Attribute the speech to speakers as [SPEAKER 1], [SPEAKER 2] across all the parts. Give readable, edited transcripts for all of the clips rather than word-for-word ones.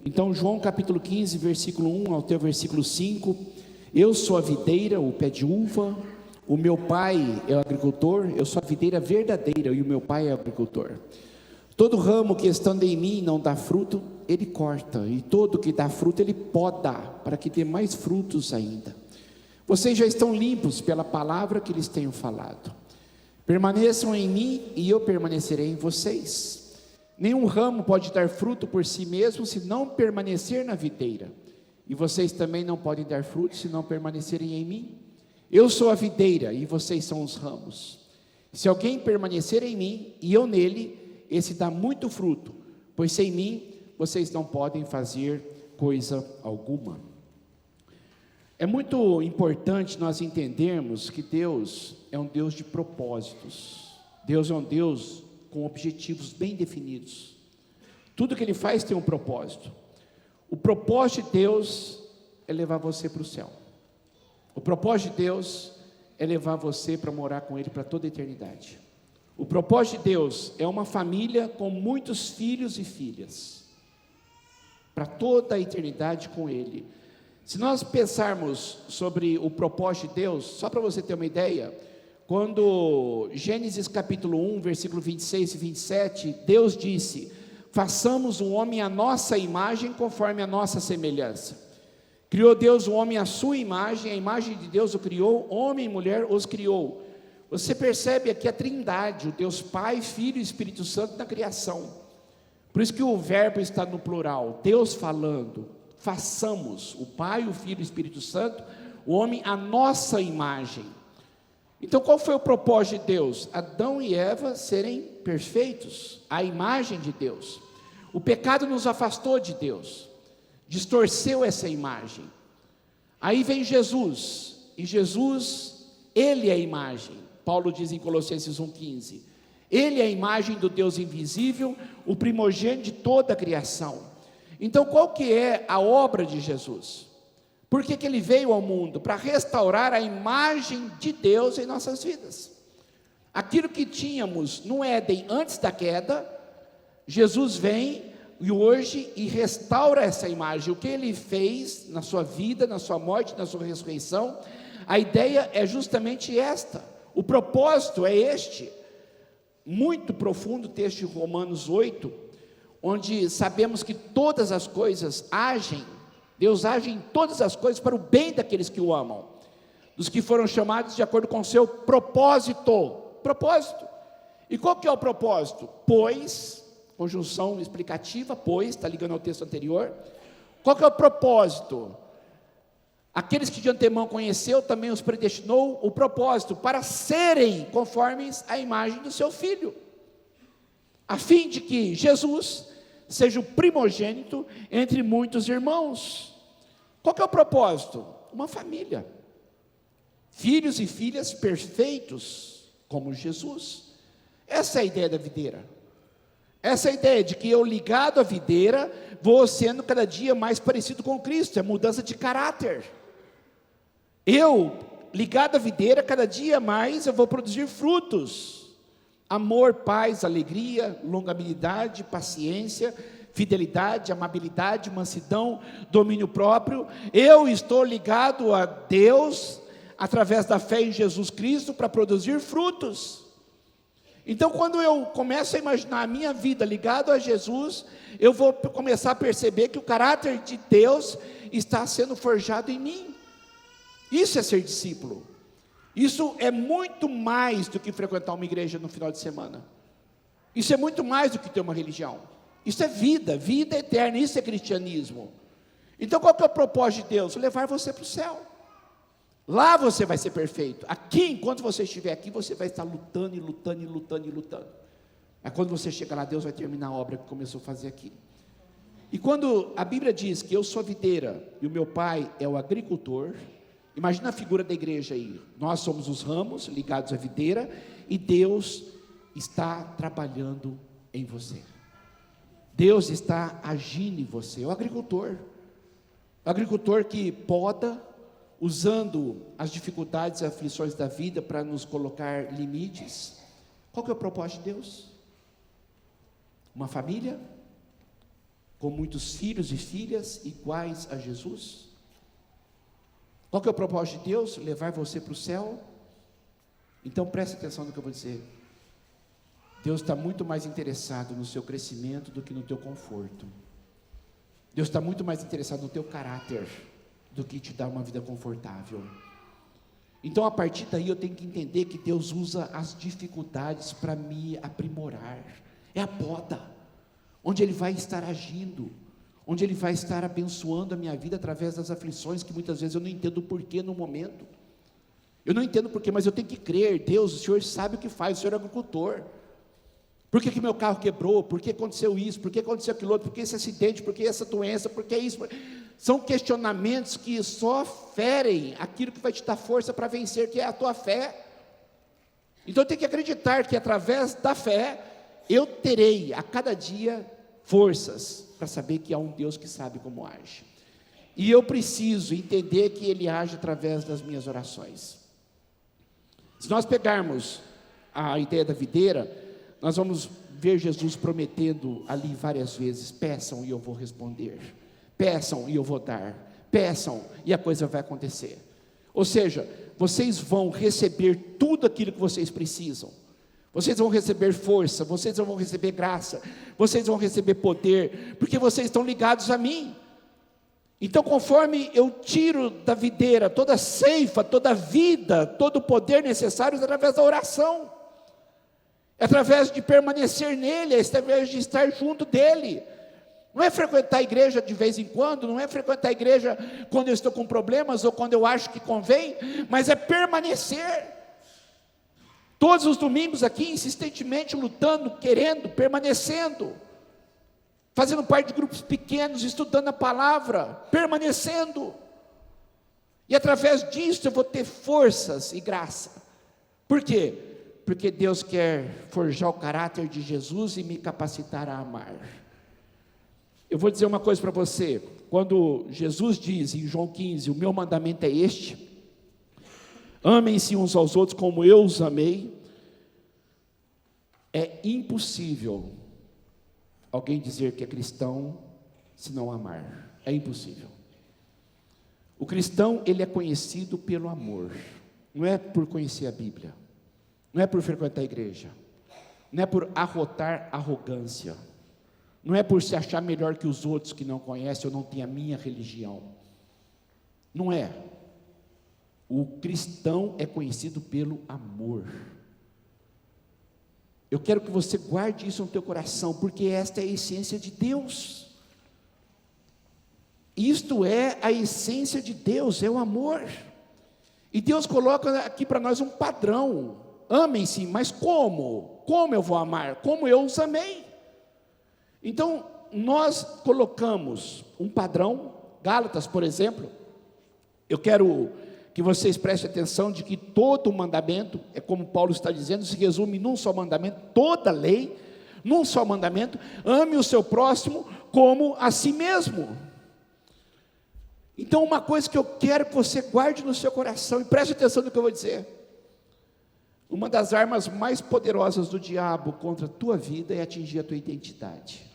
[SPEAKER 1] Então, João capítulo 15, versículo 1 ao teu versículo 5. Eu sou a videira, o pé de uva, o meu pai é o agricultor, eu sou a videira verdadeira e o meu pai é o agricultor. Todo ramo que estando em mim não dá fruto, ele corta, e todo que dá fruto ele poda, para que dê mais frutos ainda. Vocês já estão limpos pela palavra que lhes tenho falado. Permaneçam em mim e eu permanecerei em vocês. Nenhum ramo pode dar fruto por si mesmo se não permanecer na videira. E vocês também não podem dar fruto se não permanecerem em mim. Eu sou a videira e vocês são os ramos. Se alguém permanecer em mim e eu nele, esse dá muito fruto, pois sem mim vocês não podem fazer coisa alguma. É muito importante nós entendermos que Deus é um Deus de propósitos. Deus é um Deus com objetivos bem definidos. Tudo que Ele faz tem um propósito. O propósito de Deus é levar você para o céu. O propósito de Deus é levar você para morar com Ele para toda a eternidade. O propósito de Deus é uma família com muitos filhos e filhas, para toda a eternidade com Ele. Se nós pensarmos sobre o propósito de Deus, só para você ter uma ideia, quando Gênesis capítulo 1, versículo 26 e 27, Deus disse: façamos um homem à nossa imagem, conforme a nossa semelhança. Criou Deus o homem à sua imagem, a imagem de Deus o criou, homem e mulher os criou. Você percebe aqui a trindade, o Deus Pai, Filho e Espírito Santo na criação. Por isso que o verbo está no plural, Deus falando, façamos, o Pai, o Filho e o Espírito Santo, o homem à nossa imagem. Então qual foi o propósito de Deus? Adão e Eva serem perfeitos, a imagem de Deus. O pecado nos afastou de Deus, distorceu essa imagem. Aí vem Jesus, e Jesus, Ele é a imagem. Paulo diz em Colossenses 1,15, Ele é a imagem do Deus invisível, o primogênito de toda a criação. Então qual que é a obra de Jesus? Por que Ele veio ao mundo? Para restaurar a imagem de Deus em nossas vidas. Aquilo que tínhamos no Éden antes da queda, Jesus vem e hoje e restaura essa imagem. O que Ele fez na sua vida, na sua morte, na sua ressurreição, a ideia é justamente esta. O propósito é este, muito profundo texto de Romanos 8, onde sabemos que todas as coisas agem, Deus age em todas as coisas para o bem daqueles que o amam, dos que foram chamados de acordo com o seu propósito. E qual que é o propósito? Pois, conjunção explicativa, pois, está ligando ao texto anterior. Qual que é o propósito? Aqueles que de antemão conheceu, também os predestinou. O propósito, para serem conformes à imagem do seu Filho, a fim de que Jesus seja o primogênito entre muitos irmãos. Qual que é o propósito? Uma família, filhos e filhas perfeitos, como Jesus. Essa é a ideia da videira. Essa é a ideia de que eu, ligado à videira, vou sendo cada dia mais parecido com Cristo. É mudança de caráter. Eu, ligado à videira, cada dia mais eu vou produzir frutos. Amor, paz, alegria, longanimidade, paciência, fidelidade, amabilidade, mansidão, domínio próprio. Eu estou ligado a Deus, através da fé em Jesus Cristo, para produzir frutos. Então quando eu começo a imaginar a minha vida ligado a Jesus, eu vou começar a perceber que o caráter de Deus está sendo forjado em mim. Isso é ser discípulo. Isso é muito mais do que frequentar uma igreja no final de semana. Isso é muito mais do que ter uma religião. Isso é vida eterna, isso é cristianismo. Então qual que é o propósito de Deus? Levar você para o céu. Lá você vai ser perfeito. Aqui, enquanto você estiver aqui, você vai estar lutando e lutando e lutando e lutando. Mas quando você chegar lá, Deus vai terminar a obra que começou a fazer aqui. E quando a Bíblia diz que eu sou a videira e o meu pai é o agricultor, imagina a figura da igreja aí. Nós somos os ramos ligados à videira e Deus está trabalhando em você. Deus está agindo em você. É o agricultor que poda, usando as dificuldades e aflições da vida para nos colocar limites. Qual que é o propósito de Deus? Uma família com muitos filhos e filhas iguais a Jesus? Qual que é o propósito de Deus? Levar você para o céu? Então preste atenção no que eu vou dizer. Deus está muito mais interessado no seu crescimento do que no teu conforto. Deus está muito mais interessado no teu caráter do que te dar uma vida confortável. Então a partir daí eu tenho que entender que Deus usa as dificuldades para me aprimorar. É a poda, onde Ele vai estar agindo, onde Ele vai estar abençoando a minha vida através das aflições, que muitas vezes eu não entendo o porquê no momento. Eu não entendo porquê, mas eu tenho que crer. Deus, o Senhor sabe o que faz, o Senhor é agricultor. Por que meu carro quebrou? Por que aconteceu isso? Por que aconteceu aquilo outro? Por que esse acidente? Por que essa doença? Por que isso? São questionamentos que só ferem aquilo que vai te dar força para vencer, que é a tua fé. Então eu tenho que acreditar que através da fé, eu terei a cada dia forças para saber que há um Deus que sabe como age. E eu preciso entender que Ele age através das minhas orações. Se nós pegarmos a ideia da videira, nós vamos ver Jesus prometendo ali várias vezes: peçam e eu vou responder, peçam e eu vou dar, peçam e a coisa vai acontecer. Ou seja, vocês vão receber tudo aquilo que vocês precisam. Vocês vão receber força, vocês vão receber graça, vocês vão receber poder, porque vocês estão ligados a mim. Então, conforme eu tiro da videira toda a ceifa, toda a vida, todo o poder necessário, através da oração, é através de permanecer nele, é através de estar junto dele. Não é frequentar a igreja de vez em quando, não é frequentar a igreja quando eu estou com problemas ou quando eu acho que convém, mas é permanecer. Todos os domingos aqui, insistentemente lutando, querendo, permanecendo, fazendo parte de grupos pequenos, estudando a palavra, permanecendo. E através disso eu vou ter forças e graça. Por quê? Porque Deus quer forjar o caráter de Jesus e me capacitar a amar. Eu vou dizer uma coisa para você. Quando Jesus diz em João 15, o meu mandamento é este: amem-se uns aos outros como eu os amei. É impossível alguém dizer que é cristão se não amar. É impossível. O cristão, ele é conhecido pelo amor. Não é por conhecer a Bíblia, não é por frequentar a igreja, não é por arrotar arrogância, não é por se achar melhor que os outros que não conhecem ou não têm a minha religião. Não é. O cristão é conhecido pelo amor. Eu quero que você guarde isso no teu coração, porque esta é a essência de Deus. Isto é a essência de Deus, é o amor. E Deus coloca aqui para nós um padrão: amem-se, mas como? Como eu vou amar? Como eu os amei. Então, nós colocamos um padrão. Gálatas, por exemplo, eu quero que vocês prestem atenção de que todo o mandamento, é como Paulo está dizendo, se resume num só mandamento, toda a lei, num só mandamento: ame o seu próximo como a si mesmo. Então, uma coisa que eu quero que você guarde no seu coração, e preste atenção no que eu vou dizer: uma das armas mais poderosas do diabo contra a tua vida é atingir a tua identidade.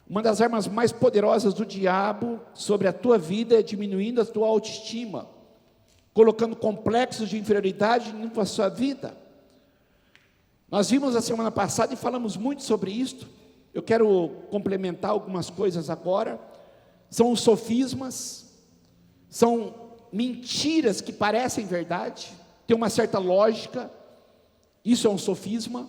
[SPEAKER 1] Uma das armas mais poderosas do diabo sobre a tua vida é diminuindo a tua autoestima, colocando complexos de inferioridade na sua vida. Nós vimos a semana passada e falamos muito sobre isto. Eu quero complementar algumas coisas agora. São os sofismas, são mentiras que parecem verdade, tem uma certa lógica. Isso é um sofisma.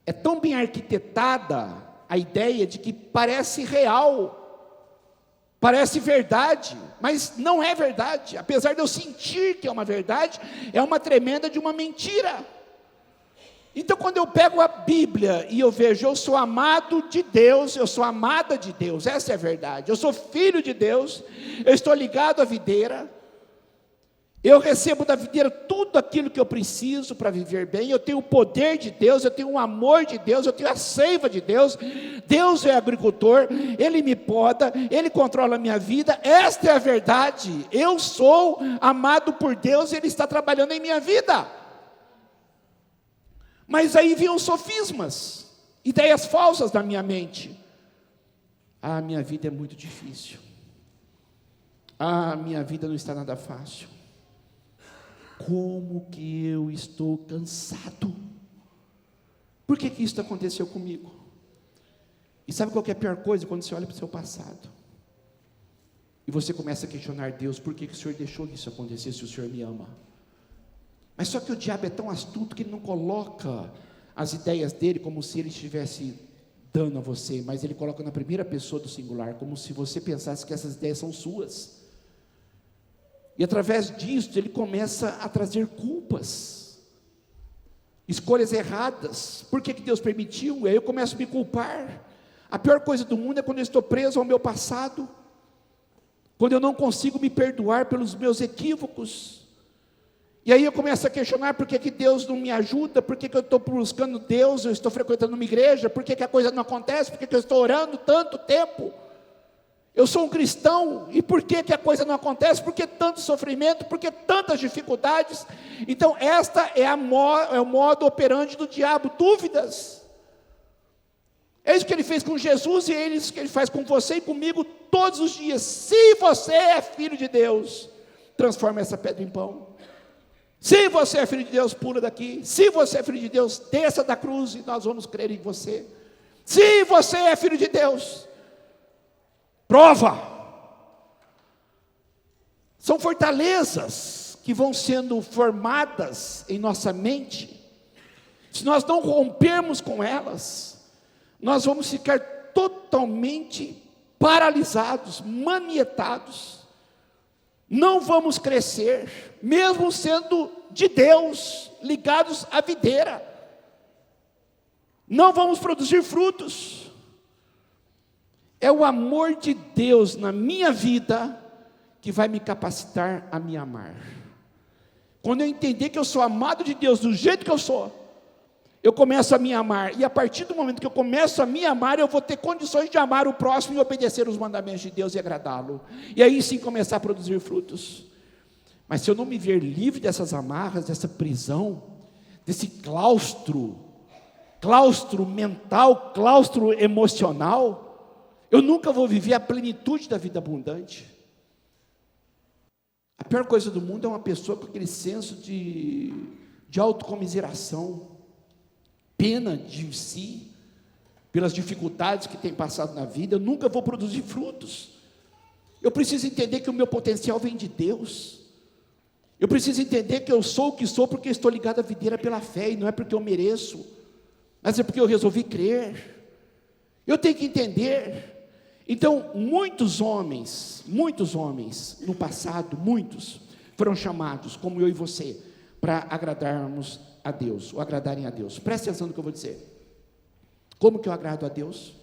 [SPEAKER 1] É tão bem arquitetada a ideia de que parece real, parece verdade, mas não é verdade. Apesar de eu sentir que é uma verdade, é uma tremenda de uma mentira. Então, quando eu pego a Bíblia e eu vejo: eu sou amado de Deus, eu sou amada de Deus, essa é a verdade, eu sou filho de Deus, eu estou ligado à videira, eu recebo da videira tudo aquilo que eu preciso para viver bem, eu tenho o poder de Deus, eu tenho o amor de Deus, eu tenho a seiva de Deus. Deus é agricultor, Ele me poda, Ele controla a minha vida, esta é a verdade. Eu sou amado por Deus, Ele está trabalhando em minha vida. Mas aí vinham sofismas, ideias falsas na minha mente. Ah, minha vida é muito difícil. Ah, minha vida não está nada fácil. Como que eu estou cansado. Por que isso aconteceu comigo? E sabe qual que é a pior coisa? Quando você olha para o seu passado e você começa a questionar Deus: por que o Senhor deixou isso acontecer se o Senhor me ama? Mas só que o diabo é tão astuto que ele não coloca as ideias dele como se ele estivesse dando a você, mas ele coloca na primeira pessoa do singular, como se você pensasse que essas ideias são suas. E através disso ele começa a trazer culpas, escolhas erradas. Por que Deus permitiu? Aí eu começo a me culpar. A pior coisa do mundo é quando eu estou preso ao meu passado, quando eu não consigo me perdoar pelos meus equívocos. E aí eu começo a questionar: por que Deus não me ajuda? Por que eu estou buscando Deus? Eu estou frequentando uma igreja, por que a coisa não acontece? Por que eu estou orando tanto tempo? Eu sou um cristão, e por que a coisa não acontece? Por que tanto sofrimento? Por que tantas dificuldades? Então esta é o modo operante do diabo: dúvidas. É isso que ele fez com Jesus, e é isso que ele faz com você e comigo todos os dias. Se você é filho de Deus, transforma essa pedra em pão. Se você é filho de Deus, pula daqui. Se você é filho de Deus, desça da cruz e nós vamos crer em você. Se você é filho de Deus, prova. São fortalezas que vão sendo formadas em nossa mente. Se nós não rompermos com elas, nós vamos ficar totalmente paralisados, manietados. Não vamos crescer, mesmo sendo de Deus, ligados à videira. Não vamos produzir frutos. É o amor de Deus na minha vida que vai me capacitar a me amar. Quando eu entender que eu sou amado de Deus do jeito que eu sou, eu começo a me amar, e a partir do momento que eu começo a me amar, eu vou ter condições de amar o próximo e obedecer os mandamentos de Deus e agradá-lo, e aí sim começar a produzir frutos. Mas se eu não me ver livre dessas amarras, dessa prisão, desse claustro mental, claustro emocional, eu nunca vou viver a plenitude da vida abundante. A pior coisa do mundo é uma pessoa com aquele senso de autocomiseração, pena de si, pelas dificuldades que tem passado na vida. Eu nunca vou produzir frutos. Eu preciso entender que o meu potencial vem de Deus. Eu preciso entender que eu sou o que sou porque eu estou ligado à videira pela fé, e não é porque eu mereço, mas é porque eu resolvi crer. Eu tenho que entender. Então, muitos homens no passado, muitos foram chamados, como eu e você, para agradarmos a Deus, ou agradarem a Deus. Preste atenção no que eu vou dizer. Como que eu agrado a Deus?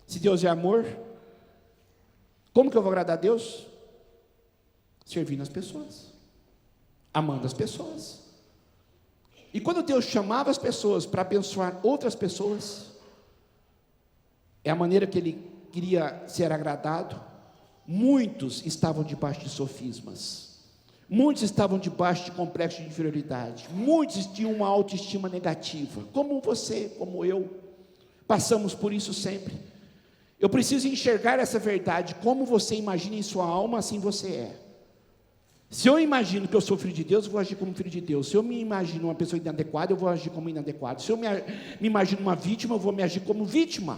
[SPEAKER 1] Se Deus é amor, como que eu vou agradar a Deus? Servindo as pessoas, amando as pessoas. E quando Deus chamava as pessoas para abençoar outras pessoas, é a maneira que Ele queria ser agradado. Muitos estavam debaixo de sofismas, muitos estavam debaixo de complexo de inferioridade, muitos tinham uma autoestima negativa, como você, como eu, passamos por isso sempre. Eu preciso enxergar essa verdade: como você imagina em sua alma, assim você é. Se eu imagino que eu sou filho de Deus, eu vou agir como filho de Deus. Se eu me imagino uma pessoa inadequada, eu vou agir como inadequado. Se eu me imagino uma vítima, eu vou me agir como vítima.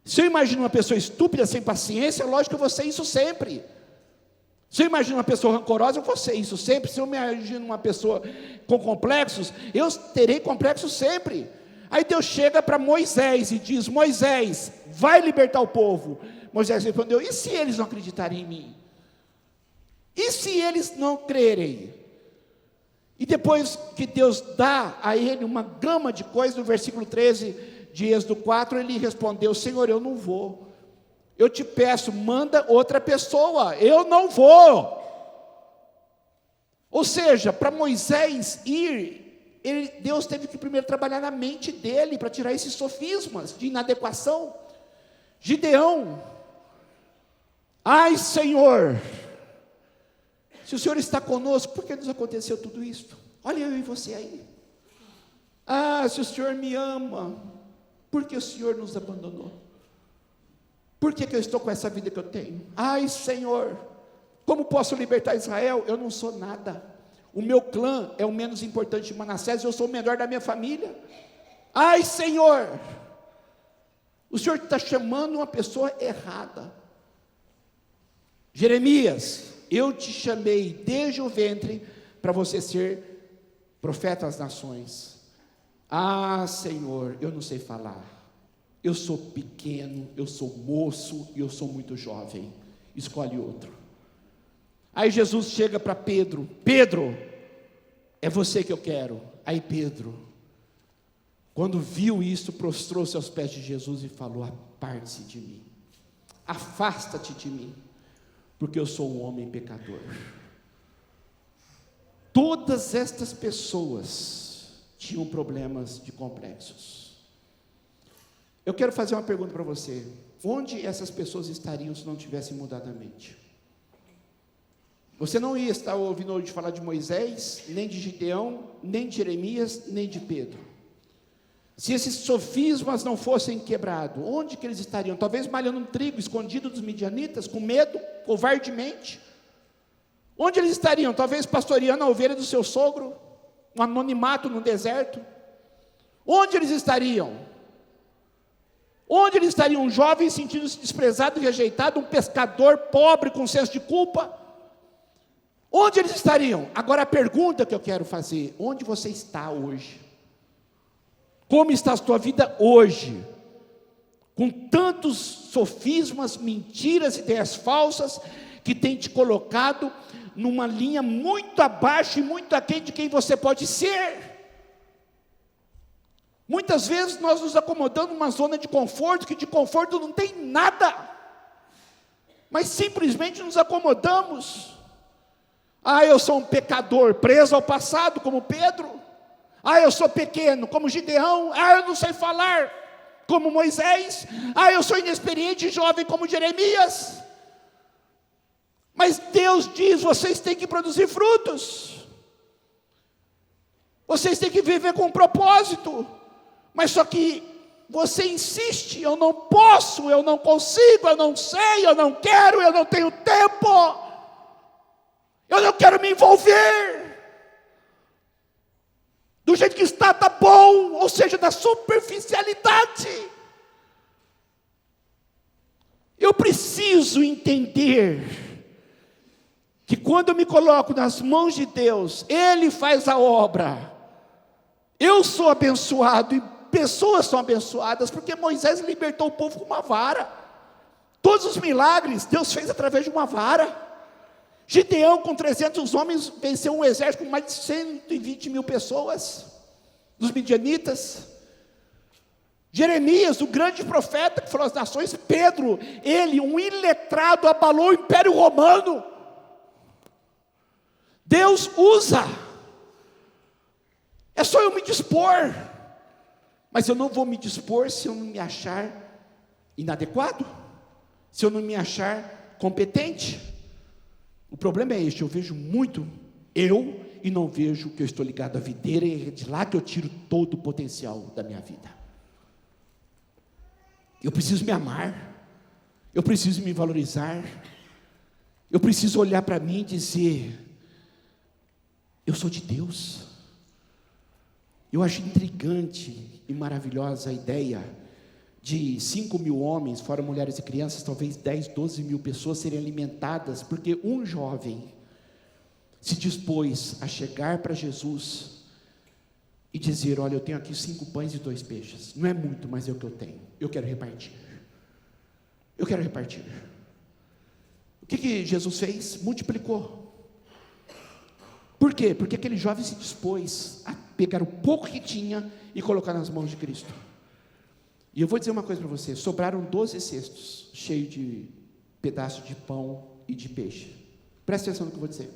[SPEAKER 1] Se eu imagino uma pessoa estúpida, sem paciência, lógico que eu vou ser isso sempre. Se eu imagino uma pessoa rancorosa, eu vou ser isso sempre. Se eu imagino uma pessoa com complexos, eu terei complexos sempre. Aí Deus chega para Moisés e diz: Moisés, vai libertar o povo. Moisés respondeu: e se eles não acreditarem em mim? E se eles não crerem? E depois que Deus dá a ele uma gama de coisas, no versículo 13 de Êxodo 4, ele respondeu: Senhor, eu não vou. Eu te peço, manda outra pessoa. Eu não vou. Ou seja, para Moisés ir, Deus teve que primeiro trabalhar na mente dele, para tirar esses sofismas de inadequação. Gideão: ai Senhor, se o Senhor está conosco, por que nos aconteceu tudo isso? Olha eu e você aí. Ah, se o Senhor me ama, por que o Senhor nos abandonou? Por que eu estou com essa vida que eu tenho? Ai, Senhor, como posso libertar Israel? Eu não sou nada. O meu clã é o menos importante de Manassés, eu sou o menor da minha família. Ai, Senhor, o Senhor está chamando uma pessoa errada. Jeremias, eu te chamei desde o ventre para você ser profeta às nações. Ah, Senhor, eu não sei falar. Eu sou pequeno, eu sou moço e eu sou muito jovem. Escolhe outro. Aí Jesus chega para Pedro: Pedro, é você que eu quero. Aí Pedro, quando viu isso, prostrou-se aos pés de Jesus e falou: aparte-se de mim, afasta-te de mim, porque eu sou um homem pecador. Todas estas pessoas tinham problemas de complexos. Eu quero fazer uma pergunta para você: onde essas pessoas estariam se não tivessem mudado a mente? Você não ia estar ouvindo hoje falar de Moisés, nem de Gideão, nem de Jeremias, nem de Pedro. Se esses sofismas não fossem quebrados, onde que eles estariam? Talvez malhando um trigo, escondido dos midianitas, com medo, covardemente. Onde eles estariam? Talvez pastoreando a ovelha do seu sogro, um anonimato no deserto. Onde eles estariam? Onde eles estariam? Um jovem sentindo-se desprezado e rejeitado, um pescador pobre com senso de culpa. Onde eles estariam? Agora a pergunta que eu quero fazer: onde você está hoje? Como está a sua vida hoje? Com tantos sofismas, mentiras, ideias falsas, que tem te colocado numa linha muito abaixo e muito aquém de quem você pode ser. Muitas vezes nós nos acomodamos numa zona de conforto, que de conforto não tem nada, mas simplesmente nos acomodamos. Ah, eu sou um pecador, preso ao passado, como Pedro. Ah, eu sou pequeno, como Gideão. Ah, eu não sei falar, como Moisés. Ah, eu sou inexperiente e jovem, como Jeremias. Mas Deus diz: vocês têm que produzir frutos. Vocês têm que viver com um propósito. Mas só que você insiste: eu não posso, eu não consigo, eu não sei, eu não quero, eu não tenho tempo. Eu não quero me envolver. Do jeito que está bom, ou seja, da superficialidade. Eu preciso entender que quando eu me coloco nas mãos de Deus, Ele faz a obra. Eu sou abençoado e pessoas são abençoadas, porque Moisés libertou o povo com uma vara. Todos os milagres Deus fez através de uma vara. Gideão, com 300 homens, venceu um exército com mais de 120 mil pessoas, dos midianitas. Jeremias, o grande profeta que falou às nações. Pedro, ele, um iletrado, abalou o Império Romano. Deus usa. É só eu me dispor. Mas eu não vou me dispor se eu não me achar inadequado, se eu não me achar competente. O problema é este: eu vejo muito eu e não vejo que eu estou ligado à videira, e é de lá que eu tiro todo o potencial da minha vida. Eu preciso me amar, eu preciso me valorizar, eu preciso olhar para mim e dizer: eu sou de Deus. Eu acho intrigante e maravilhosa a ideia de 5.000 homens, fora mulheres e crianças, talvez 10, 12 mil pessoas serem alimentadas, porque um jovem se dispôs a chegar para Jesus e dizer: olha, eu tenho aqui 5 pães e 2 peixes, não é muito, mas é o que eu tenho, eu quero repartir. Eu quero repartir. O que Jesus fez? Multiplicou. Por quê? Porque aquele jovem se dispôs a pegar o pouco que tinha e colocar nas mãos de Cristo. E eu vou dizer uma coisa para você: sobraram 12 cestos cheios de pedaços de pão e de peixe. Presta atenção no que eu vou dizer.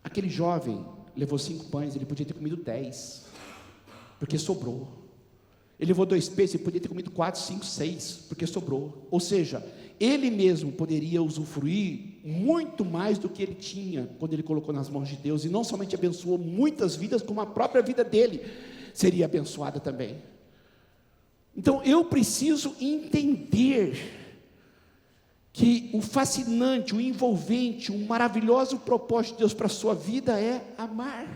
[SPEAKER 1] Aquele jovem levou 5 pães, ele podia ter comido 10, porque sobrou. Ele levou 2 peixes, ele podia ter comido 4, 5, 6, porque sobrou. Ou seja, ele mesmo poderia usufruir muito mais do que ele tinha quando ele colocou nas mãos de Deus. E não somente abençoou muitas vidas, como a própria vida dele seria abençoada também. Então eu preciso entender que o fascinante, o envolvente, o maravilhoso propósito de Deus para a sua vida é amar.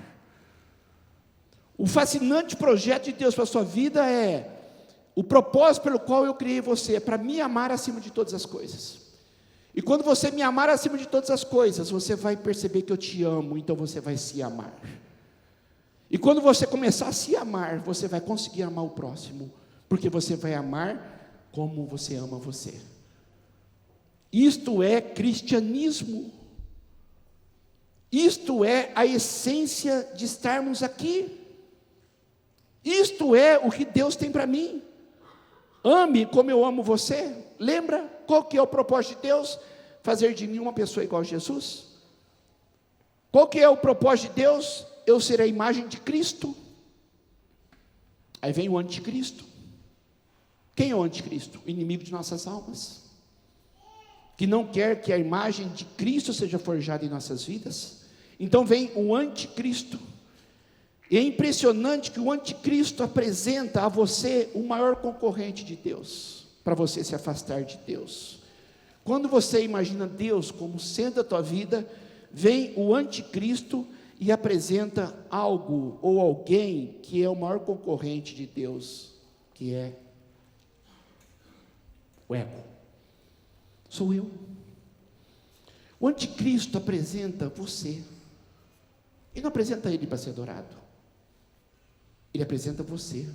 [SPEAKER 1] O fascinante projeto de Deus para a sua vida é o propósito pelo qual eu criei você, é para me amar acima de todas as coisas. E quando você me amar acima de todas as coisas, você vai perceber que eu te amo, então você vai se amar. E quando você começar a se amar, você vai conseguir amar o próximo, porque você vai amar como você ama você. Isto é cristianismo. Isto é a essência de estarmos aqui. Isto é o que Deus tem para mim. Ame como eu amo você. Lembra qual que é o propósito de Deus? Fazer de mim uma pessoa igual a Jesus. Qual que é o propósito de Deus? Eu ser a imagem de Cristo. Aí vem o anticristo. Quem é o anticristo? O inimigo de nossas almas, que não quer que a imagem de Cristo seja forjada em nossas vidas. Então vem o anticristo. E é impressionante que o anticristo apresenta a você o maior concorrente de Deus, para você se afastar de Deus. Quando você imagina Deus como sendo a tua vida, vem o anticristo e apresenta algo ou alguém que é o maior concorrente de Deus, que é o ego. Sou eu. O anticristo apresenta você. Ele não apresenta ele para ser adorado. Ele apresenta você.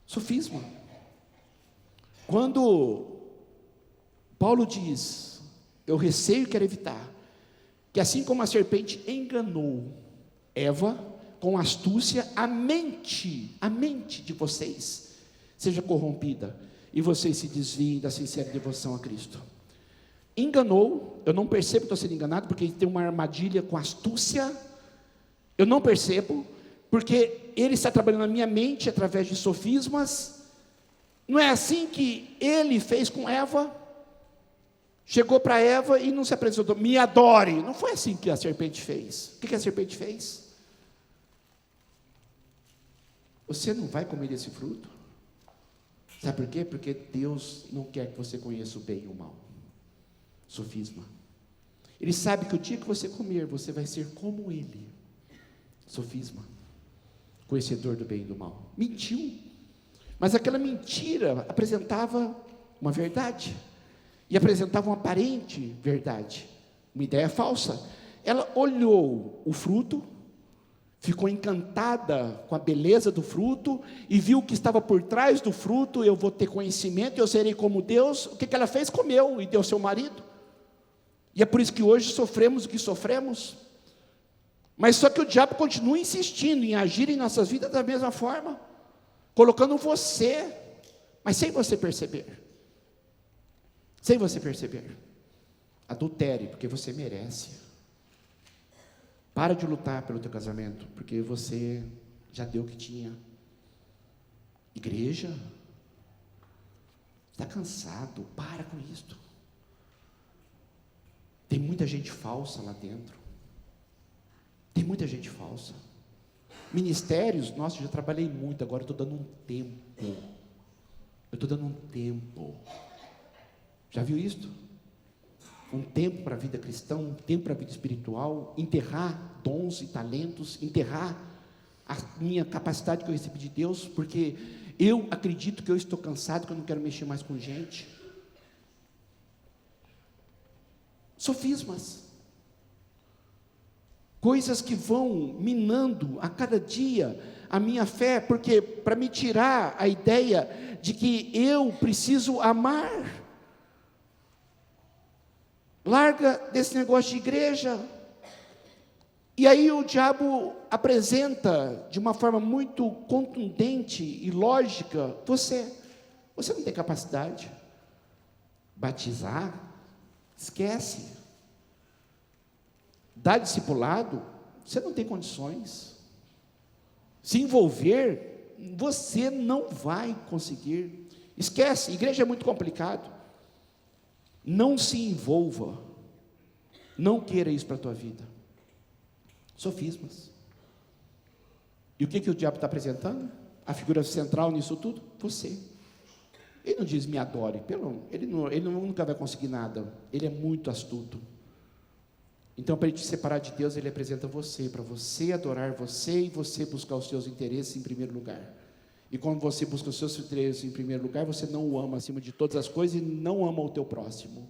[SPEAKER 1] Sofisma. Quando Paulo diz, eu receio e quero evitar, que assim como a serpente enganou Eva, com astúcia, a mente de vocês seja corrompida, e vocês se desviem da sincera devoção a Cristo. Enganou, eu não percebo que estou sendo enganado, porque tem uma armadilha com astúcia, eu não percebo, porque ele está trabalhando na minha mente através de sofismas. Não é assim que ele fez com Eva? Chegou para Eva e não se apresentou, me adore. Não foi assim que a serpente fez. O que a serpente fez? Você não vai comer esse fruto? Sabe por quê? Porque Deus não quer que você conheça o bem e o mal. Sofisma. Ele sabe que o dia que você comer, você vai ser como ele. Sofisma. Conhecedor do bem e do mal. Mentiu. Mas aquela mentira apresentava uma verdade. E apresentava uma aparente verdade. Uma ideia falsa. Ela olhou o fruto, ficou encantada com a beleza do fruto, e viu que estava por trás do fruto. Eu vou ter conhecimento, eu serei como Deus. O que ela fez? Comeu e deu ao seu marido. E é por isso que hoje sofremos o que sofremos. Mas só que o diabo continua insistindo em agir em nossas vidas da mesma forma, colocando você, mas sem você perceber. Sem você perceber. Adultere, porque você merece. Para de lutar pelo teu casamento, porque você já deu o que tinha. Igreja, está cansado, para com isto. Tem muita gente falsa lá dentro. Tem muita gente falsa. Ministérios, nossa, eu já trabalhei muito, agora eu estou dando um tempo. Eu estou dando um tempo. Já viu isso? Um tempo para a vida cristã, um tempo para a vida espiritual, enterrar dons e talentos, enterrar a minha capacidade que eu recebi de Deus, porque eu acredito que eu estou cansado, que eu não quero mexer mais com gente. Sofismas. Coisas que vão minando a cada dia a minha fé, porque para me tirar a ideia de que eu preciso amar. Larga desse negócio de igreja. E aí o diabo apresenta de uma forma muito contundente e lógica, você não tem capacidade. Batizar, esquece. Dar discipulado, você não tem condições. Se envolver, você não vai conseguir. Esquece, igreja é muito complicado. Não se envolva. Não queira isso para a tua vida. Sofismas. E o que o diabo está apresentando? a figura central nisso tudo? Você. Ele não diz me adore, ele nunca vai conseguir nada, ele é muito astuto. Então, para ele te separar de Deus, ele apresenta você, para você adorar você e você buscar os seus interesses em primeiro lugar. E quando você busca os seus interesses em primeiro lugar, você não o ama acima de todas as coisas e não ama o teu próximo.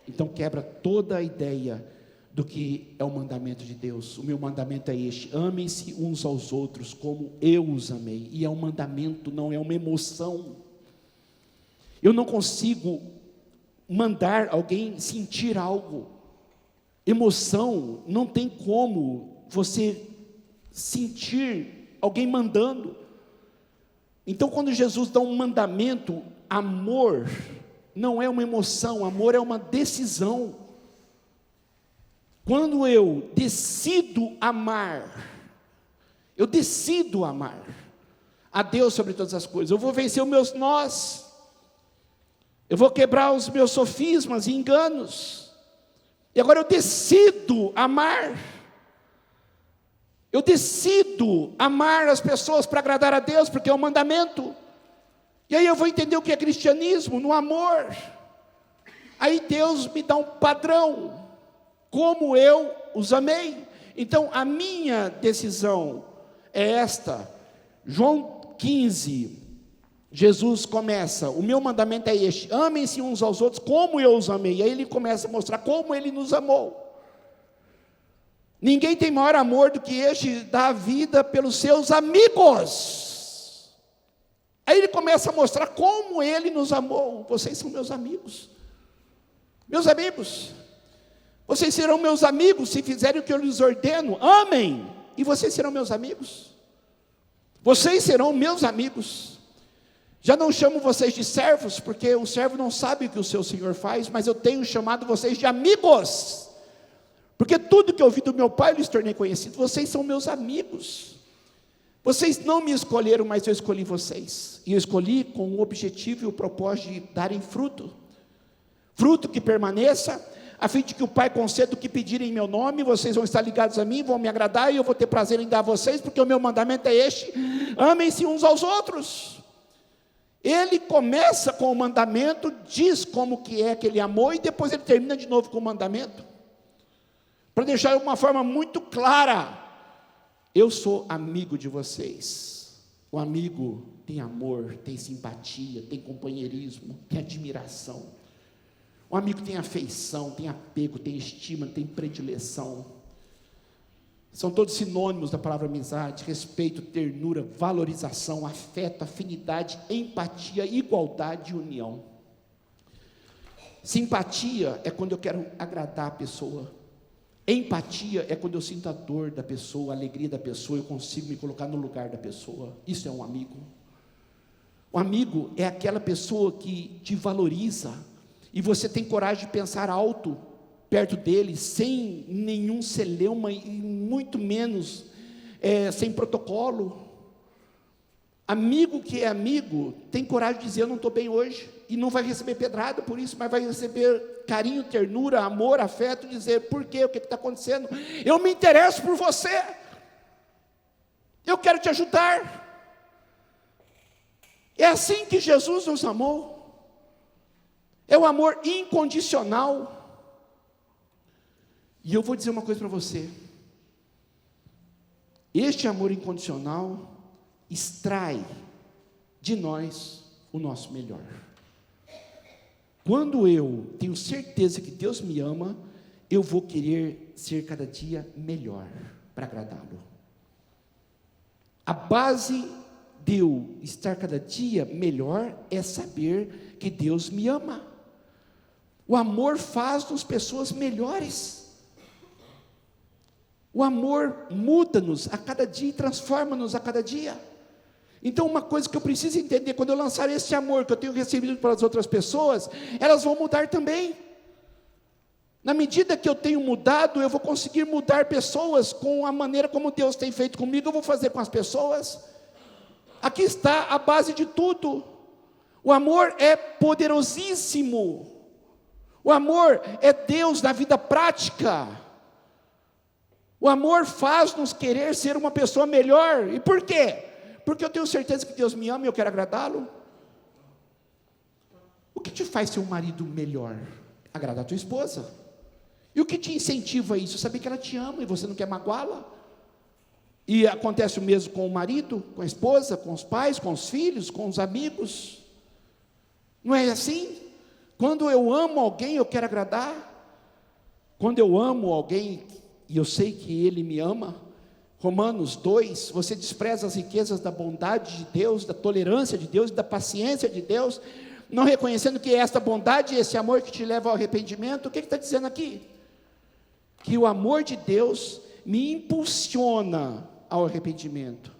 [SPEAKER 1] Então quebra toda a ideia do que é o mandamento de Deus. O meu mandamento é este: amem-se uns aos outros como eu os amei. E é um mandamento, não é uma emoção. Eu não consigo mandar alguém sentir algo. Emoção, não tem como você sentir alguém mandando. Então, quando Jesus dá um mandamento, amor não é uma emoção, amor é uma decisão. Quando eu decido amar a Deus sobre todas as coisas, eu vou vencer os meus nós, eu vou quebrar os meus sofismas e enganos, e agora eu decido amar. Eu decido amar as pessoas para agradar a Deus, porque é um mandamento. E aí eu vou entender o que é cristianismo, no amor. Aí Deus me dá um padrão, como eu os amei. Então a minha decisão é esta. João 15, Jesus começa, o meu mandamento é este: amem-se uns aos outros como eu os amei. E aí ele começa a mostrar como ele nos amou. Ninguém tem maior amor do que este, dar a vida pelos seus amigos. Aí ele começa a mostrar como ele nos amou. Vocês são meus amigos. Meus amigos. Vocês serão meus amigos se fizerem o que eu lhes ordeno. Amem, e vocês serão meus amigos. Vocês serão meus amigos. Já não chamo vocês de servos, porque o servo não sabe o que o seu senhor faz, mas eu tenho chamado vocês de amigos. Porque tudo que eu ouvi do meu pai, eu lhes tornei conhecido. Vocês são meus amigos. Vocês não me escolheram, mas eu escolhi vocês. E eu escolhi com o objetivo e o propósito de darem fruto. Fruto que permaneça, a fim de que o Pai conceda o que pedirem em meu nome. Vocês vão estar ligados a mim, vão me agradar, e eu vou ter prazer em dar a vocês, porque o meu mandamento é este: amem-se uns aos outros. Ele começa com o mandamento, diz como que é que ele amou, e depois ele termina de novo com o mandamento, para deixar de uma forma muito clara: eu sou amigo de vocês. O amigo tem amor, tem simpatia, tem companheirismo, tem admiração. O amigo tem afeição, tem apego, tem estima, tem predileção. São todos sinônimos da palavra amizade: respeito, ternura, valorização, afeto, afinidade, empatia, igualdade e união. Simpatia é quando eu quero agradar a pessoa. Empatia é quando eu sinto a dor da pessoa, a alegria da pessoa, eu consigo me colocar no lugar da pessoa. Isso é um amigo. O amigo é aquela pessoa que te valoriza, e você tem coragem de pensar alto perto dele, sem nenhum celeuma, e muito menos sem protocolo. Amigo que é amigo tem coragem de dizer: eu não estou bem hoje, e não vai receber pedrada por isso, mas vai receber carinho, ternura, amor, afeto, dizer: por quê? O que está acontecendo? Eu me interesso por você, eu quero te ajudar. É assim que Jesus nos amou. É o amor incondicional. E eu vou dizer uma coisa para você: este amor incondicional extrai de nós o nosso melhor. Quando eu tenho certeza que Deus me ama, eu vou querer ser cada dia melhor para agradá-lo. A base de eu estar cada dia melhor é saber que Deus me ama. O amor faz-nos pessoas melhores. O amor muda-nos a cada dia e transforma-nos a cada dia. Então, uma coisa que eu preciso entender: quando eu lançar esse amor que eu tenho recebido pelas outras pessoas, elas vão mudar também. Na medida que eu tenho mudado, eu vou conseguir mudar pessoas com a maneira como Deus tem feito comigo, eu vou fazer com as pessoas. Aqui está a base de tudo. O amor é poderosíssimo. O amor é Deus na vida prática. O amor faz-nos querer ser uma pessoa melhor. E por quê? Porque eu tenho certeza que Deus me ama e eu quero agradá-lo. O que te faz ser um marido melhor? Agradar a tua esposa. E o que te incentiva a isso? Saber que ela te ama e você não quer magoá-la. E acontece o mesmo com o marido, com a esposa, com os pais, com os filhos, com os amigos. Não é assim? Quando eu amo alguém, eu quero agradar. Quando eu amo alguém e eu sei que ele me ama, Romanos 2, você despreza as riquezas da bondade de Deus, da tolerância de Deus, da paciência de Deus, não reconhecendo que é esta bondade e esse amor que te leva ao arrependimento. O que está dizendo aqui? Que o amor de Deus me impulsiona ao arrependimento.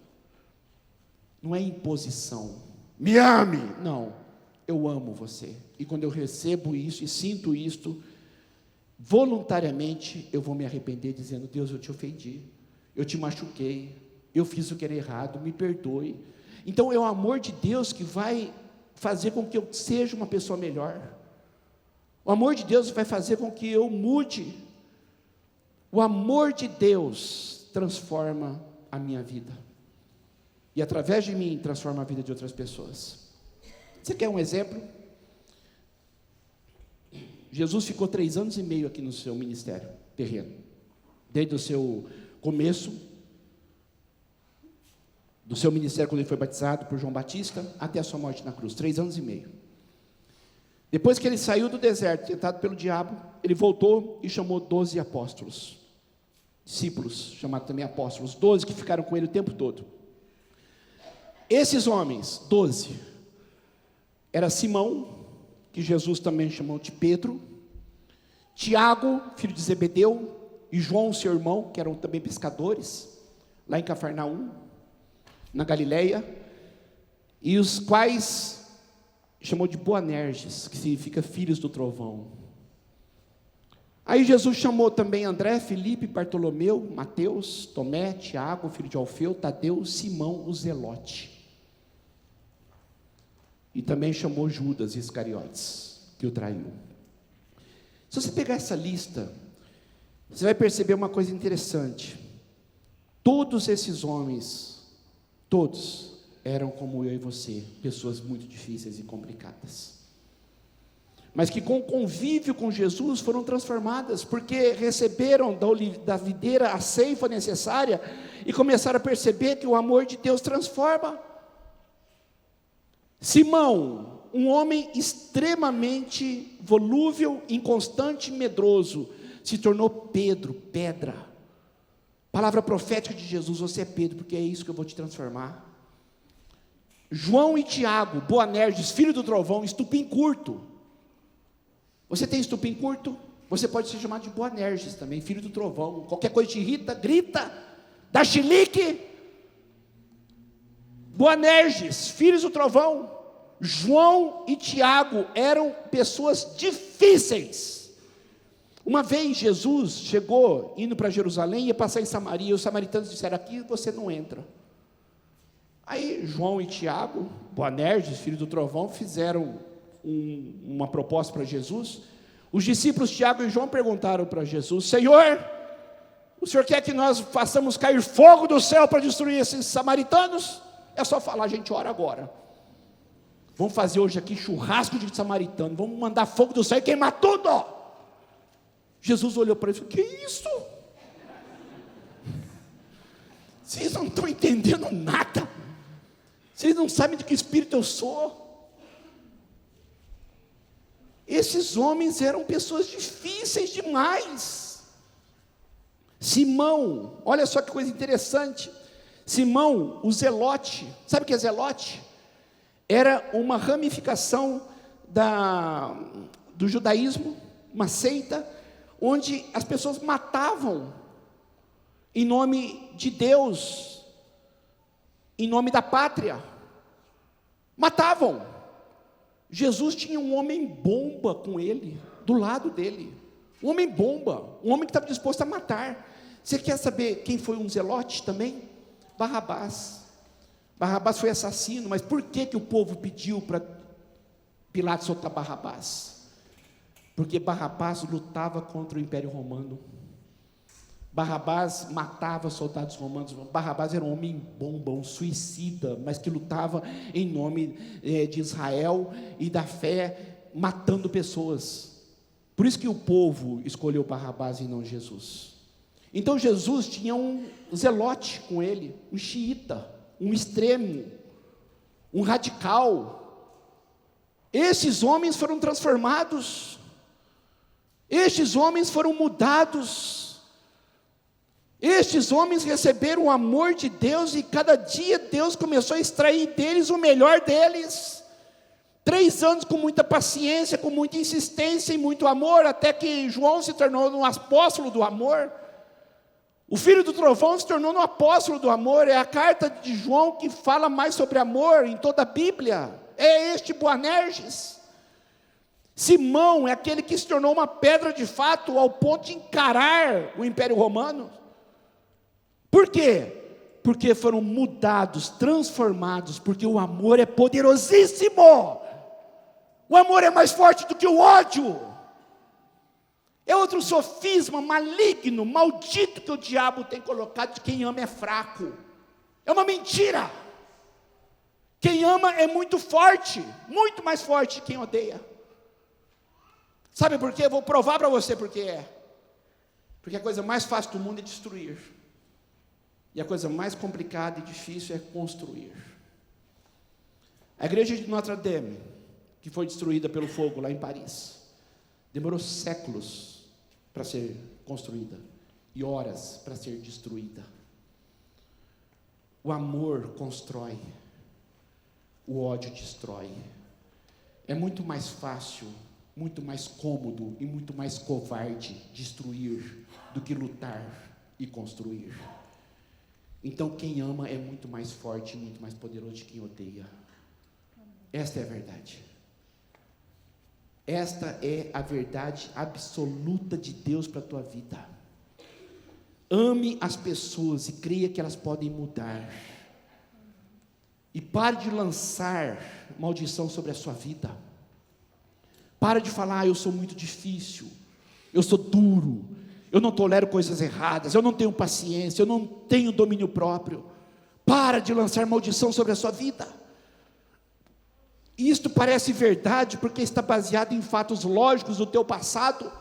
[SPEAKER 1] Não é imposição. Me ame. Não, eu amo você. E quando eu recebo isso e sinto isto, voluntariamente eu vou me arrepender dizendo: Deus, eu te ofendi, eu te machuquei, eu fiz o que era errado, me perdoe. Então é o amor de Deus que vai fazer com que eu seja uma pessoa melhor. O amor de Deus vai fazer com que eu mude. O amor de Deus transforma a minha vida, e através de mim transforma a vida de outras pessoas. Você quer um exemplo? Jesus ficou 3 anos e meio aqui no seu ministério terreno, desde o seu começo, do seu ministério, quando ele foi batizado por João Batista, até a sua morte na cruz, 3 anos e meio. Depois que ele saiu do deserto, tentado pelo diabo, ele voltou e chamou 12 apóstolos, discípulos, chamados também apóstolos, 12 que ficaram com ele o tempo todo. Esses homens, 12, era Simão, que Jesus também chamou de Pedro, Tiago, filho de Zebedeu, e João, seu irmão, que eram também pescadores, lá em Cafarnaum, na Galileia, e os quais chamou de Boanerges, que significa filhos do trovão. Aí Jesus chamou também André, Filipe, Bartolomeu, Mateus, Tomé, Tiago, filho de Alfeu, Tadeu, Simão, o Zelote. E também chamou Judas Iscariotes, que o traiu. Se você pegar essa lista, você vai perceber uma coisa interessante. Todos esses homens, todos eram como eu e você, pessoas muito difíceis e complicadas, mas que com o convívio com Jesus foram transformadas, porque receberam da videira a ceifa necessária, e começaram a perceber que o amor de Deus transforma. Simão, um homem extremamente volúvel, inconstante e medroso, se tornou Pedro, pedra. Palavra profética de Jesus: você é Pedro, porque é isso que eu vou te transformar. João e Tiago, Boanerges, filho do trovão, estupim curto. Você tem estupim curto? Você pode ser chamado de Boanerges também, filho do trovão. Qualquer coisa te irrita, grita, dá chilique. Boanerges, filhos do trovão. João e Tiago eram pessoas difíceis. Uma vez Jesus chegou, indo para Jerusalém, ia passar em Samaria, e os samaritanos disseram: aqui você não entra. Aí João e Tiago, Boanerges, filho do trovão, fizeram uma proposta para Jesus. Os discípulos Tiago e João perguntaram para Jesus: Senhor, o Senhor quer que nós façamos cair fogo do céu para destruir esses samaritanos? É só falar, a gente ora agora. Vamos fazer hoje aqui churrasco de samaritano, vamos mandar fogo do céu e queimar tudo. Jesus olhou para ele e falou: que isso? Vocês não estão entendendo nada. Vocês não sabem de que espírito eu sou. Esses homens eram pessoas difíceis demais. Simão, olha só que coisa interessante. Simão, o Zelote, sabe o que é Zelote? Era uma ramificação do judaísmo, uma seita, onde as pessoas matavam em nome de Deus, em nome da pátria. Matavam. Jesus tinha um homem bomba com ele, do lado dele. Um homem bomba, um homem que estava disposto a matar. Você quer saber quem foi um zelote também? Barrabás. Barrabás foi assassino, mas por que o povo pediu para Pilatos soltar Barrabás? Porque Barrabás lutava contra o Império Romano. Barrabás matava soldados romanos. Barrabás era um homem bomba, um suicida, mas que lutava em nome de Israel e da fé, matando pessoas. Por isso que o povo escolheu Barrabás e não Jesus. Então Jesus tinha um zelote com ele, um xiita, um extremo, um radical. Esses homens foram transformados, estes homens foram mudados, estes homens receberam o amor de Deus, e cada dia Deus começou a extrair deles o melhor deles. 3 anos com muita paciência, com muita insistência e muito amor, até que João se tornou um apóstolo do amor. O filho do trovão se tornou um apóstolo do amor. É a carta de João que fala mais sobre amor em toda a Bíblia. É este Boanerges. Simão é aquele que se tornou uma pedra de fato, ao ponto de encarar o Império Romano. Por quê? Porque foram mudados, transformados, porque o amor é poderosíssimo. O amor é mais forte do que o ódio. É outro sofisma maligno, maldito, que o diabo tem colocado de quem ama é fraco. É uma mentira. Quem ama é muito forte, muito mais forte que quem odeia. Sabe por quê? Eu vou provar para você por que é. Porque a coisa mais fácil do mundo é destruir. E a coisa mais complicada e difícil é construir. A igreja de Notre Dame, que foi destruída pelo fogo lá em Paris, demorou séculos para ser construída e horas para ser destruída. O amor constrói, o ódio destrói. É muito mais fácil, muito mais cômodo e muito mais covarde destruir do que lutar e construir. Então quem ama é muito mais forte e muito mais poderoso de quem odeia. Esta é a verdade. Esta é a verdade absoluta de Deus para a tua vida. Ame as pessoas e creia que elas podem mudar. E pare de lançar maldição sobre a sua vida. Pare de falar, eu sou muito difícil, eu sou duro, eu não tolero coisas erradas, eu não tenho paciência, eu não tenho domínio próprio. Para de lançar maldição sobre a sua vida. Isto parece verdade porque está baseado em fatos lógicos do teu passado,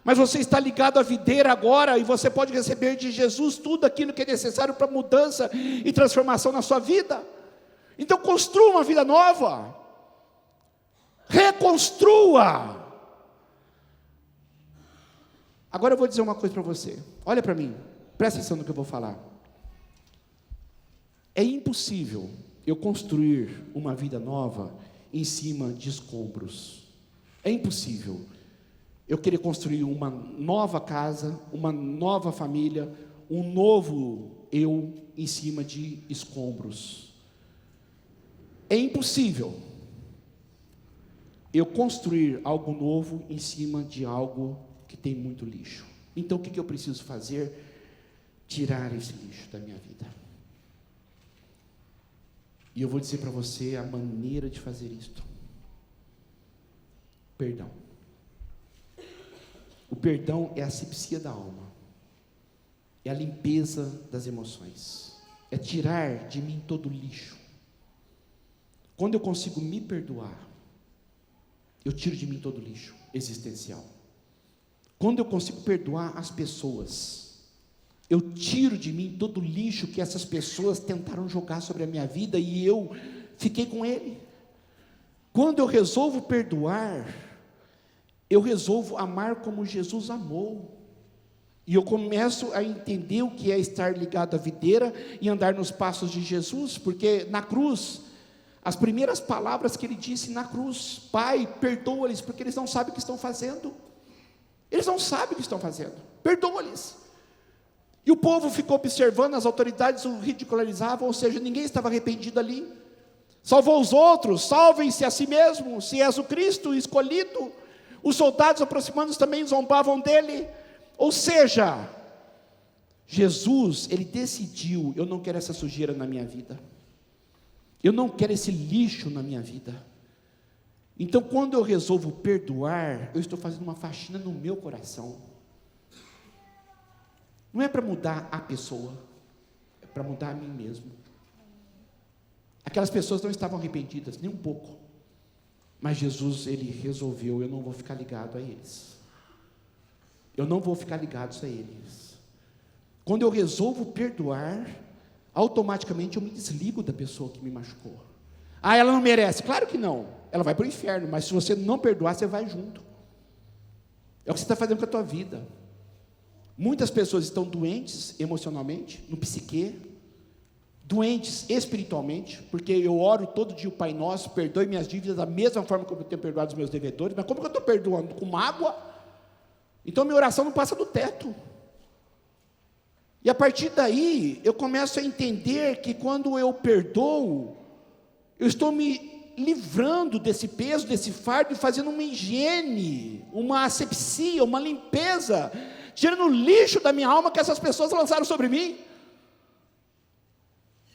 [SPEAKER 1] mas você está ligado à videira agora, e você pode receber de Jesus tudo aquilo que é necessário para mudança e transformação na sua vida. Então construa uma vida nova, reconstrua. Agora eu vou dizer uma coisa para você, olha para mim, presta atenção no que eu vou falar. É impossível eu construir uma vida nova em cima de escombros. É impossível eu querer construir uma nova casa, uma nova família, um novo eu em cima de escombros. É impossível eu construir algo novo em cima de algo que tem muito lixo. Então o que eu preciso fazer? Tirar esse lixo da minha vida. E eu vou dizer para você a maneira de fazer isto. Perdão. O perdão é a asepsia da alma. É a limpeza das emoções. É tirar de mim todo o lixo. Quando eu consigo me perdoar, eu tiro de mim todo o lixo existencial. Quando eu consigo perdoar as pessoas, eu tiro de mim todo o lixo que essas pessoas tentaram jogar sobre a minha vida e eu fiquei com ele. Quando eu resolvo perdoar, eu resolvo amar como Jesus amou. E eu começo a entender o que é estar ligado à videira e andar nos passos de Jesus, porque na cruz, as primeiras palavras que ele disse na cruz: Pai, perdoa-lhes, porque eles não sabem o que estão fazendo. Eles não sabem o que estão fazendo, perdoa-lhes. E o povo ficou observando, as autoridades o ridicularizavam, ou seja, ninguém estava arrependido ali. Salvou os outros, salvem-se a si mesmo, se és o Cristo escolhido. Os soldados aproximando-se também zombavam dele. Ou seja, Jesus, ele decidiu: eu não quero essa sujeira na minha vida, eu não quero esse lixo na minha vida. Então quando eu resolvo perdoar, eu estou fazendo uma faxina no meu coração. Não é para mudar a pessoa, é para mudar a mim mesmo. Aquelas pessoas não estavam arrependidas, nem um pouco. Mas Jesus, ele resolveu, eu não vou ficar ligado a eles. Eu não vou ficar ligado a eles. Quando eu resolvo perdoar, automaticamente eu me desligo da pessoa que me machucou. Ah, ela não merece. Claro que não. Ela vai para o inferno, mas se você não perdoar, você vai junto. É o que você está fazendo com a tua vida. Muitas pessoas estão doentes emocionalmente, no psique, doentes espiritualmente, porque eu oro todo dia o Pai Nosso, perdoe minhas dívidas da mesma forma que eu tenho perdoado os meus devedores, mas como que eu estou perdoando? Com mágoa? Então minha oração não passa do teto. E a partir daí, eu começo a entender que quando eu perdoo, eu estou me livrando desse peso, desse fardo, e fazendo uma higiene, uma asepsia, uma limpeza, tirando o lixo da minha alma que essas pessoas lançaram sobre mim.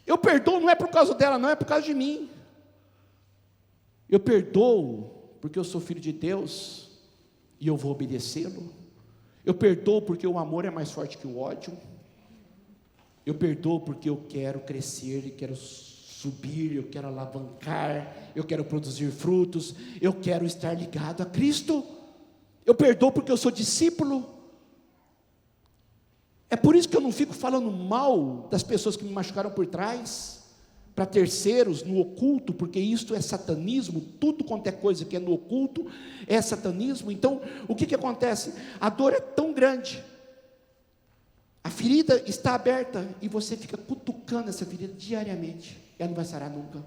[SPEAKER 1] Eu perdoo não é por causa dela, não, é por causa de mim. Eu perdoo porque eu sou filho de Deus e eu vou obedecê-lo. Eu perdoo porque o amor é mais forte que o ódio. Eu perdoo porque eu quero crescer e quero subir, eu quero alavancar, eu quero produzir frutos, eu quero estar ligado a Cristo. Eu perdoo porque eu sou discípulo. É por isso que eu não fico falando mal das pessoas que me machucaram por trás, para terceiros, no oculto, porque isto é satanismo. Tudo quanto é coisa que é no oculto é satanismo. Então, o que acontece? A dor é tão grande, a ferida está aberta, e você fica cutucando essa ferida diariamente, ela não vai sarar nunca,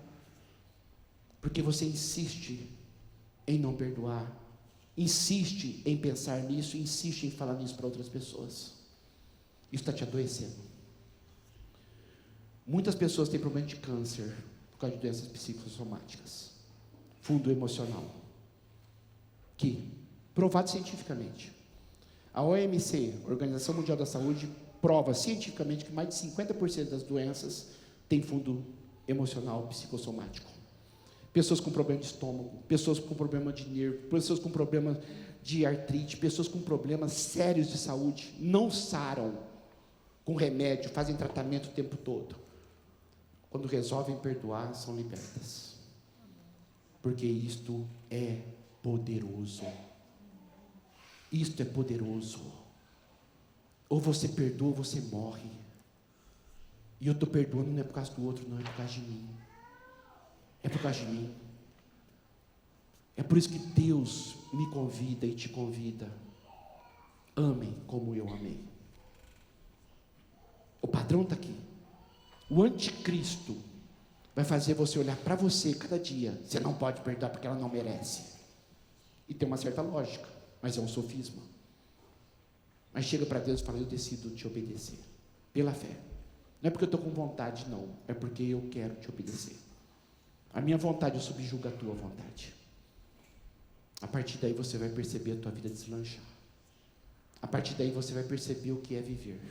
[SPEAKER 1] porque você insiste em não perdoar, insiste em pensar nisso, insiste em falar nisso para outras pessoas. Isso está te adoecendo. Muitas pessoas têm problema de câncer por causa de doenças psicossomáticas, fundo emocional, que, provado cientificamente, a OMC, Organização Mundial da Saúde, prova cientificamente que mais de 50% das doenças têm fundo emocional psicossomático. Pessoas com problema de estômago, pessoas com problema de nervo, pessoas com problema de artrite, pessoas com problemas sérios de saúde, não saram com remédio, fazem tratamento o tempo todo. Quando resolvem perdoar, são libertas. Porque isto é poderoso. Isto é poderoso. Ou você perdoa, ou você morre. E eu estou perdoando não é por causa do outro, não, é por causa de mim. É por causa de mim. É por isso que Deus me convida e te convida. Amem como eu amei. O padrão está aqui. O anticristo vai fazer você olhar para você cada dia. Você não pode perdoar porque ela não merece. E tem uma certa lógica, mas é um sofisma. Mas chega para Deus e fala: eu decido te obedecer, pela fé. Não é porque eu estou com vontade, não. É porque eu quero te obedecer. A minha vontade subjuga a tua vontade. A partir daí você vai perceber a tua vida deslanchar. A partir daí você vai perceber o que é viver.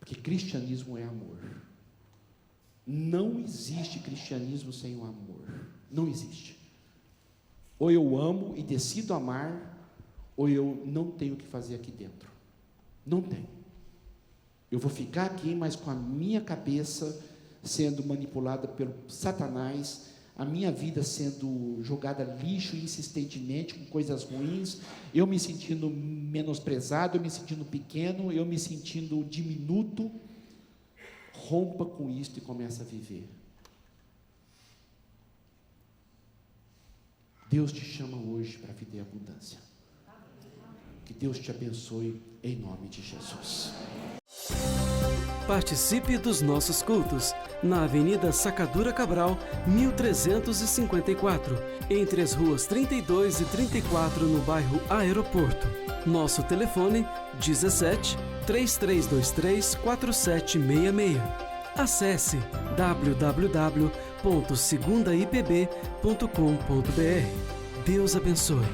[SPEAKER 1] Porque cristianismo é amor. Não existe cristianismo sem o amor. Não existe. Ou eu amo e decido amar, ou eu não tenho o que fazer aqui dentro. Não tenho. Eu vou ficar aqui, mas com a minha cabeça sendo manipulada pelo Satanás, a minha vida sendo jogada lixo insistentemente com coisas ruins, eu me sentindo menosprezado, eu me sentindo pequeno, eu me sentindo diminuto. Rompa com isto e comece a viver. Deus te chama hoje para a vida em abundância. Que Deus te abençoe em nome de Jesus.
[SPEAKER 2] Participe dos nossos cultos na Avenida Sacadura Cabral, 1354, entre as ruas 32 e 34, no bairro Aeroporto. Nosso telefone 17 3323 4766. Acesse www.segundaipb.com.br. Deus abençoe.